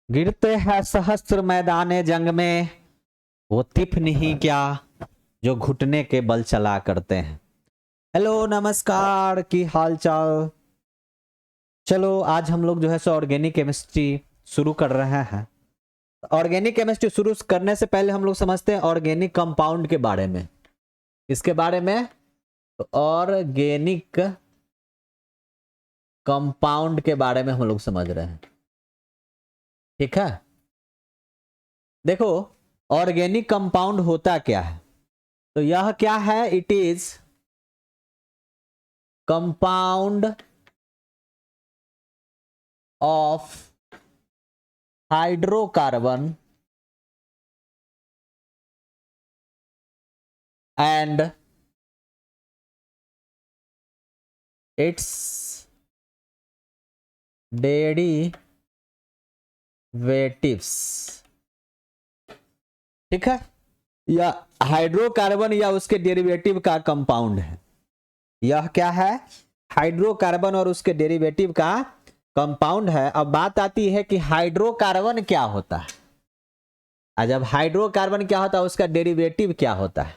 गिरते हैं सहस्त्र मैदाने जंग में, वो तिफ नहीं क्या जो घुटने के बल चला करते हैं। हेलो नमस्कार, की हाल चाल। चलो आज हम लोग जो है सो ऑर्गेनिक केमिस्ट्री शुरू कर रहे हैं। ऑर्गेनिक केमिस्ट्री शुरू करने से पहले हम लोग समझते हैं ऑर्गेनिक कंपाउंड के बारे में। इसके बारे में तो ऑर्गेनिक कंपाउंड के बारे में हम लोग समझ रहे हैं, ठीक है। देखो ऑर्गेनिक कंपाउंड होता क्या है, तो यह क्या है, it is compound of hydrocarbon and it's derivatives, ठीक है। या हाइड्रोकार्बन या उसके डेरिवेटिव का कंपाउंड है। यह क्या है, हाइड्रोकार्बन और उसके डेरिवेटिव का कंपाउंड है। अब बात आती है कि हाइड्रोकार्बन क्या होता है। जब हाइड्रोकार्बन क्या होता है, उसका डेरिवेटिव क्या होता है,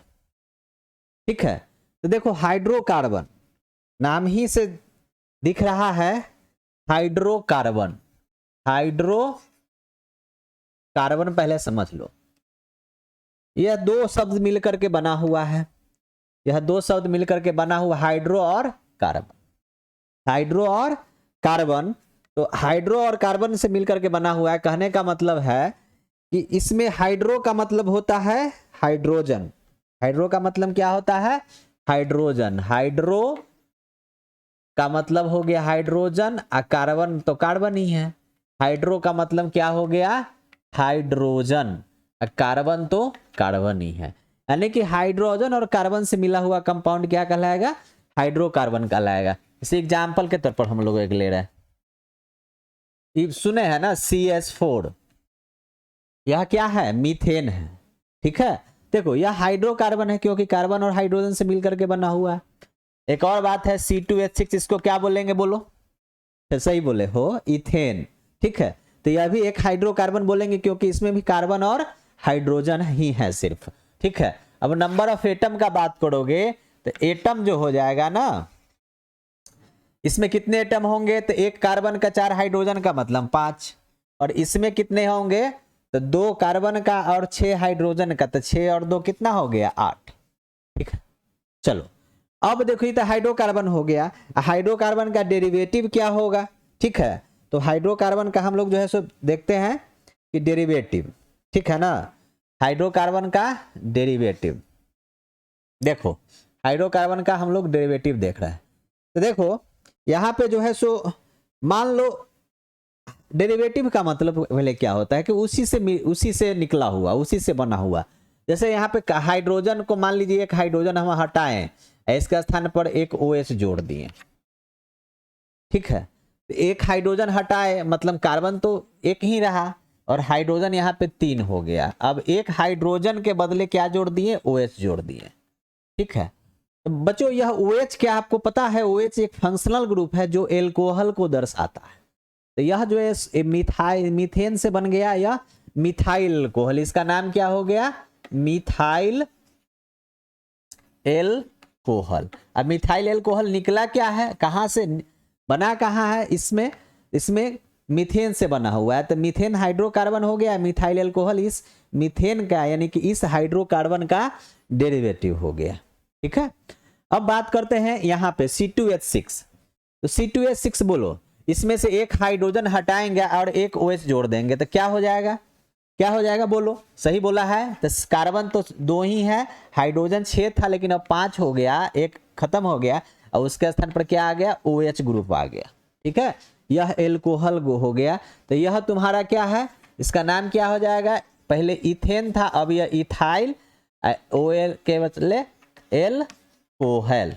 ठीक है। तो देखो हाइड्रोकार्बन नाम ही से दिख रहा है, हाइड्रोकार्बन। हाइड्रोकार्बन पहले समझ लो, यह दो शब्द मिलकर के बना हुआ है। यह दो शब्द मिलकर के बना हुआ हाइड्रो और कार्बन। हाइड्रो और कार्बन, तो हाइड्रो और कार्बन से मिलकर के बना हुआ है। कहने का मतलब है कि इसमें हाइड्रो का मतलब होता है हाइड्रोजन। हाइड्रो का मतलब क्या होता है, हाइड्रोजन। हाइड्रो का मतलब हो गया हाइड्रोजन, और कार्बन तो कार्बन ही है। हाइड्रो का मतलब क्या हो गया, हाइड्रोजन, और कार्बन तो कार्बन ही है। यानी कि हाइड्रोजन और कार्बन से मिला हुआ कंपाउंड क्या कहलाएगा, हाइड्रोकार्बन कहलाएगा। इसी एग्जाम्पल के तौर पर हम लोग एक ले रहे हैं, सुने हैं ना CH4, यह क्या है, मीथेन है, ठीक है। देखो यह हाइड्रोकार्बन है क्योंकि कार्बन और हाइड्रोजन से मिलकर के बना हुआ है। एक और बात है C2H6, इसको क्या बोलेंगे बोलो, तो सही बोले हो, इथेन, ठीक है। तो यह भी एक हाइड्रोकार्बन बोलेंगे क्योंकि इसमें भी कार्बन और हाइड्रोजन ही है सिर्फ, ठीक है। अब नंबर ऑफ एटम का बात करोगे तो एटम जो हो जाएगा ना, इसमें कितने एटम होंगे, तो एक कार्बन का 4 हाइड्रोजन का मतलब 5, और इसमें कितने होंगे, तो 2 कार्बन का और 6 हाइड्रोजन का, तो 6 और 2 कितना हो गया, 8, ठीक है। चलो अब देखो ये तो हाइड्रोकार्बन हो गया। हाइड्रोकार्बन का डेरिवेटिव क्या होगा, ठीक है। तो हाइड्रोकार्बन का हम लोग जो है सो देखते हैं कि डेरिवेटिव, ठीक है ना। हाइड्रोकार्बन का डेरिवेटिव, देखो हाइड्रोकार्बन का हम लोग डेरिवेटिव देख रहे हैं। तो देखो यहां पे जो है सो मान लो डेरिवेटिव का मतलब पहले क्या होता है कि उसी से निकला हुआ, उसी से बना हुआ। जैसे यहाँ पे हाइड्रोजन को मान लीजिए एक हाइड्रोजन हम हटाएं, इसके स्थान पर एक OH जोड़ दिए, ठीक है। एक हाइड्रोजन हटाए मतलब कार्बन तो एक ही रहा, और हाइड्रोजन यहाँ पे 3 हो गया। अब एक हाइड्रोजन के बदले क्या जोड़ दिए, OH जोड़ दिए, ठीक है। तो बच्चों यह OH क्या आपको पता है, OH एक फंक्शनल ग्रुप है जो एल्कोहल को दर्शाता है। तो यह जो है मीथेन से बन गया, यह मिथाइल एल्कोहल, इसका नाम क्या हो गया, मिथाइल एल्कोहल। अब मिथाइल एल्कोहल निकला क्या है, कहां से बना, कहां है, इसमें मीथेन से बना हुआ है। तो मीथेन हाइड्रोकार्बन हो गया, मिथाइल एल्कोहल इस मीथेन का यानी कि इस हाइड्रोकार्बन का डेरिवेटिव हो गया, ठीक है। अब बात करते हैं यहां पे C2H6। तो C2H6 बोलो, इसमें से एक हाइड्रोजन हटाएंगे और एक OH जोड़ देंगे तो क्या हो जाएगा, क्या हो जाएगा बोलो, सही बोला है। तो कार्बन तो 2 ही है, हाइड्रोजन 6 था लेकिन अब 5 हो गया, एक खत्म हो गया, और उसके स्थान पर क्या आ गया, OH ग्रुप आ गया, ठीक है। यह एल्कोहल हो गया। तो यह तुम्हारा क्या है, इसका नाम क्या हो जाएगा, पहले इथेन था अब यह इथाइल, OL के बदले एल्कोहल,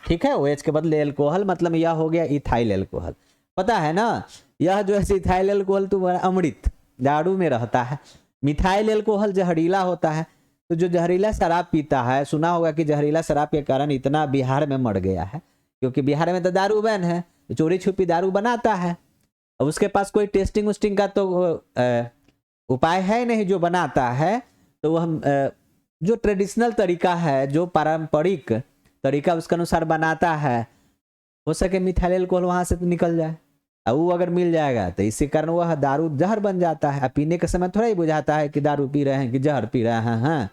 ठीक है। OH के बदले एल्कोहल मतलब यह हो गया इथाइल एल्कोहल। पता है ना, यह जो है इथाइल एल्कोहल तुम्हारा अमृत दारू में रहता है। मिथाइल एल्कोहल जहरीला होता है। तो जो जहरीला शराब पीता है, सुना होगा कि जहरीला शराब के कारण इतना बिहार में मर गया है, क्योंकि बिहार में तो दारू बैन है, चोरी छुपी दारू बनाता है। अब उसके पास कोई टेस्टिंग उस्टिंग का तो उपाय है नहीं जो बनाता है, तो वह जो ट्रेडिशनल तरीका है, जो पारंपरिक तरीका उसके अनुसार बनाता है, हो सके मिथाइल अल्कोहल वहां से तो निकल जाए। अब वो अगर मिल जाएगा तो इसी कारण वह दारू जहर बन जाता है। पीने के समय थोड़ा ही बुझाता है कि दारू पी रहे हैं कि जहर पी रहे हैं। हाँ,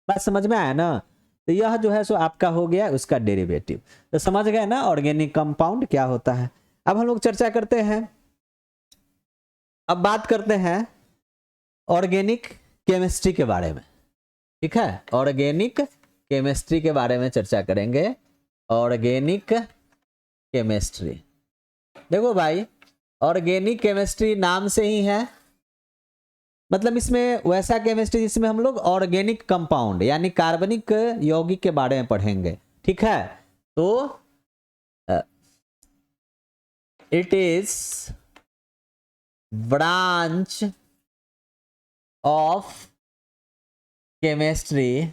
बात समझ में आया ना। तो यह जो है सो आपका हो गया उसका डेरिवेटिव। तो समझ गए ना ऑर्गेनिक कंपाउंड क्या होता है। अब हम लोग चर्चा करते हैं, अब बात करते हैं ऑर्गेनिक केमिस्ट्री के बारे में। ठीक है, ऑर्गेनिक केमिस्ट्री के बारे में चर्चा करेंगे। ऑर्गेनिक केमिस्ट्री, देखो भाई ऑर्गेनिक केमिस्ट्री नाम से ही है, मतलब इसमें वैसा केमिस्ट्री जिसमें हम लोग ऑर्गेनिक कंपाउंड यानी कार्बनिक यौगिक के बारे में पढ़ेंगे। ठीक है, तो it is branch of chemistry.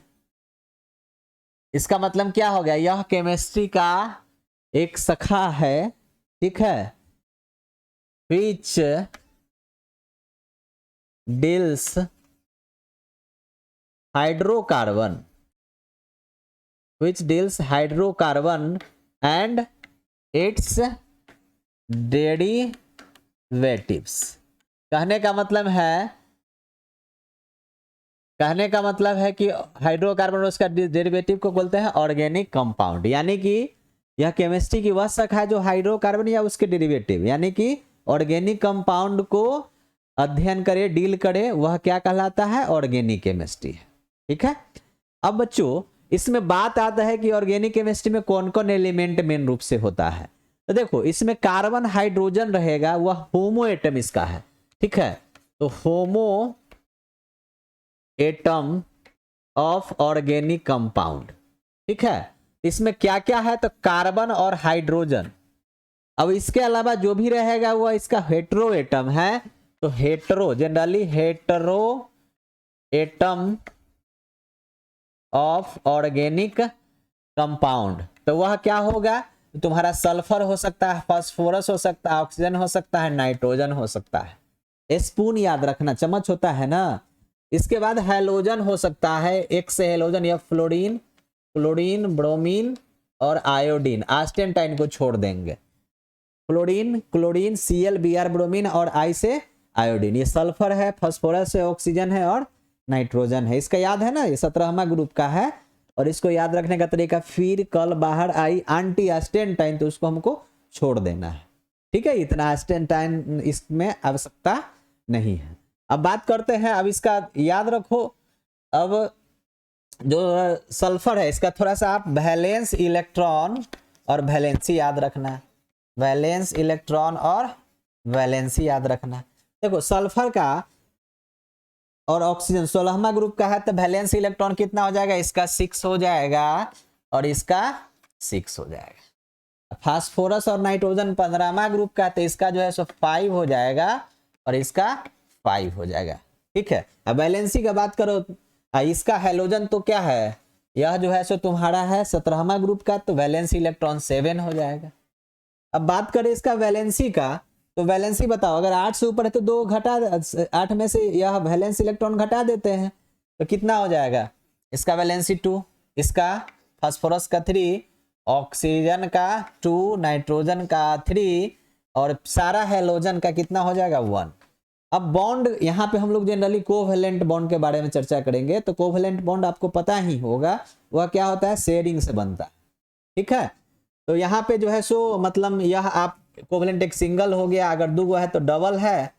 इसका मतलब क्या हो गया, यह केमिस्ट्री का एक शाखा है। ठीक है, which deals hydrocarbon, which deals hydrocarbon and its derivatives। कहने का मतलब है कि हाइड्रोकार्बन और उसका डेरिवेटिव को बोलते हैं ऑर्गेनिक कंपाउंड। यानी कि यह केमिस्ट्री की वह शाखा है जो हाइड्रोकार्बन या उसके डेरिवेटिव यानी कि ऑर्गेनिक कंपाउंड को अध्ययन करे, डील करे, वह क्या कहलाता है, ऑर्गेनिक केमिस्ट्री। ठीक है, अब बच्चों इसमें बात आता है कि ऑर्गेनिक केमिस्ट्री में कौन कौन एलिमेंट मेन रूप से होता है। तो देखो इसमें कार्बन हाइड्रोजन रहेगा, वह होमो एटम इसका है। ठीक है, तो होमो एटम ऑफ ऑर्गेनिक कंपाउंड। ठीक है, इसमें क्या क्या है, तो कार्बन और हाइड्रोजन। अब इसके अलावा जो भी रहेगा वह इसका हेटेरो एटम है। तो hetero, generally hetero atom of organic compound, तो वह क्या होगा, तुम्हारा सल्फर हो सकता है, फास्फोरस हो सकता है, ऑक्सीजन हो सकता है, नाइट्रोजन हो सकता है। स्पून याद रखना, चम्मच होता है ना। इसके बाद हैलोजन हो सकता है, एक से हैलोजन या फ्लोरीन, क्लोरीन, ब्रोमीन और आयोडीन। आस्टेंटाइन को छोड़ देंगे। Fluorine, chlorine, Cl, Br, bromine और आई से आयोडीन। ये सल्फर है, फास्फोरस है, ऑक्सीजन है और नाइट्रोजन है। इसका याद है ना, ये 17वां ग्रुप का है। और इसको याद रखने का तरीका, फिर कल बाहर आई एंटी आस्टेंटाइन, तो उसको हमको छोड़ देना है। ठीक है, इतना आस्टेंटाइन इसमें आवश्यकता नहीं है। अब बात करते हैं, अब इसका याद रखो, अब जो सल्फर है इसका थोड़ा सा आप वैलेंस इलेक्ट्रॉन और वैलेंसी याद रखना। वैलेंस इलेक्ट्रॉन और वैलेंसी याद रखना। देखो सल्फर का और ऑक्सीजन 16वां ग्रुप का है, तो वैलेंस इलेक्ट्रॉन कितना हो जाएगा, इसका 6 हो जाएगा और इसका 6 हो जाएगा। फास्फोरस और नाइट्रोजन 15वां ग्रुप का है, तो इसका जो है सो 5 हो जाएगा और इसका 5 हो जाएगा। ठीक है, अब वैलेंसी का बात करो, इसका हैलोजन तो क्या है, यह जो है सो तुम्हारा है 17वां ग्रुप का, तो वैलेंस इलेक्ट्रॉन 7 हो जाएगा। अब बात करें इसका वैलेंसी का, तो वैलेंसी बताओ, अगर 8 से ऊपर है तो 2 घटा, 8 में से यह वैलेंस इलेक्ट्रॉन घटा देते हैं, तो कितना हो जाएगा, इसका वैलेंसी 2, इसका फास्फोरस का 3, ऑक्सीजन का 2, नाइट्रोजन का 3 और सारा हैलोजन का कितना हो जाएगा, 1। अब बॉन्ड यहाँ पे हम लोग जनरली कोवैलेंट बॉन्ड के बारे में चर्चा करेंगे। तो कोवैलेंट बॉन्ड आपको पता ही होगा, वह क्या होता है, शेयरिंग से बनता है। ठीक है, तो यहाँ पे जो है सो मतलब यह आप कोवैलेंट एक सिंगल हो गया, अगर 2 गो है तो डबल है,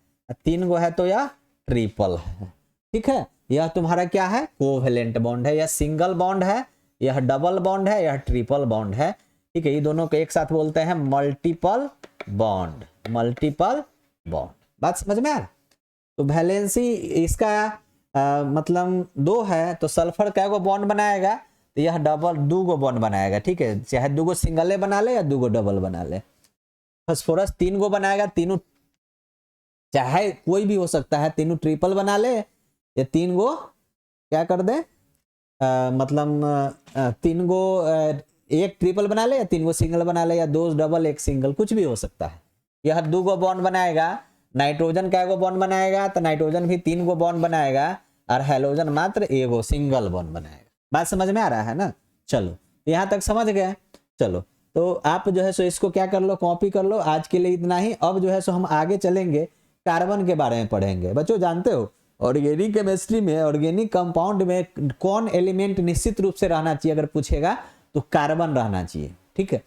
3 गो है तो यह ट्रिपल है। ठीक है, यह तुम्हारा क्या है, कोवैलेंट बॉन्ड है, यह सिंगल बॉन्ड है, यह डबल बॉन्ड है, यह ट्रिपल बॉन्ड है। ठीक है, ये दोनों को एक साथ बोलते हैं मल्टीपल बॉन्ड। मल्टीपल बॉन्ड, बात समझ में आ रहा। तो वैलेंसी इसका मतलब 2 है, तो सल्फर क्या गो बॉन्ड बनाएगा, तो यह डबल 2 गो बॉन्ड बनाएगा। ठीक है, चाहे 2 गो सिंगल बना ले या 2 गो डबल बना ले। फास्फोरस 3 गो बनाएगा, तीनों चाहे कोई भी हो सकता है, तीनों ट्रिपल बना ले या 3 गो क्या कर दे, मतलब 3 गो एक ट्रिपल बना ले या 3 गो सिंगल बना ले या 2 डबल 1 सिंगल, कुछ भी हो सकता है। यह 2 गो बॉन्ड बनाएगा, नाइट्रोजन का एगो बॉन्ड बनाएगा तो नाइट्रोजन भी 3 गो बॉन्ड बनाएगा और हेलोजन मात्र एगो सिंगल बॉन्ड बनाएगा। बात समझ में आ रहा है ना? चलो यहां तक समझ गए। चलो तो आप जो है सो इसको क्या कर लो, कॉपी कर लो। आज के लिए इतना ही। अब जो है सो हम आगे चलेंगे, कार्बन के बारे में पढ़ेंगे। बच्चों जानते हो ऑर्गेनिक केमिस्ट्री में, ऑर्गेनिक कंपाउंड में कौन एलिमेंट निश्चित रूप से रहना चाहिए अगर पूछेगा तो कार्बन रहना चाहिए। ठीक है,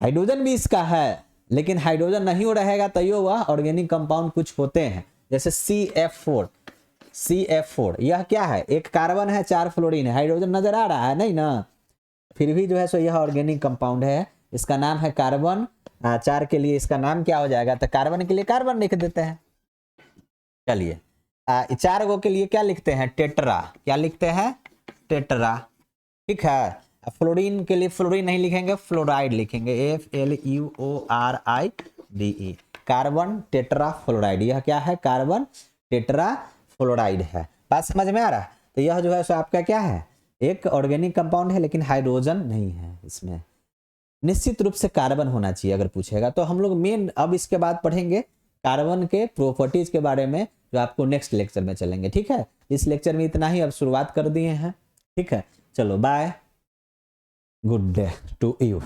हाइड्रोजन भी इसका है, लेकिन हाइड्रोजन नहीं हो रहेगा तैयो वह ऑर्गेनिक कंपाउंड कुछ होते हैं, जैसे CF4। CF4 यह क्या है? एक कार्बन है, 4 फ्लोरीन है। हाइड्रोजन नजर आ रहा है नहीं ना, फिर भी जो है सो यह ऑर्गेनिक कंपाउंड है। इसका नाम है कार्बन। 4 के लिए इसका नाम क्या हो जाएगा? तो कार्बन के लिए कार्बन लिख देते हैं। चलिए 4 गो के लिए क्या लिखते हैं? टेट्रा। क्या लिखते हैं? टेट्रा। ठीक है, फ्लोरीन के लिए फ्लोरीन नहीं लिखेंगे, फ्लोराइड लिखेंगे, FLUORIDE। Carbon tetra fluoride. यह क्या है? कार्बन टेट्रा फ्लोराइड है। बात समझ में आ रहा है? तो यह जो है सो आपका क्या है? एक ऑर्गेनिक कंपाउंड है, लेकिन हाइड्रोजन नहीं है इसमें। निश्चित रूप से कार्बन होना चाहिए अगर पूछेगा तो। हम लोग मेन अब इसके बाद पढ़ेंगे कार्बन के प्रॉपर्टीज के बारे में, जो आपको नेक्स्ट लेक्चर में चलेंगे। ठीक है, इस लेक्चर में इतना ही, अब शुरुआत कर दिए हैं। ठीक है, चलो bye, good day to you.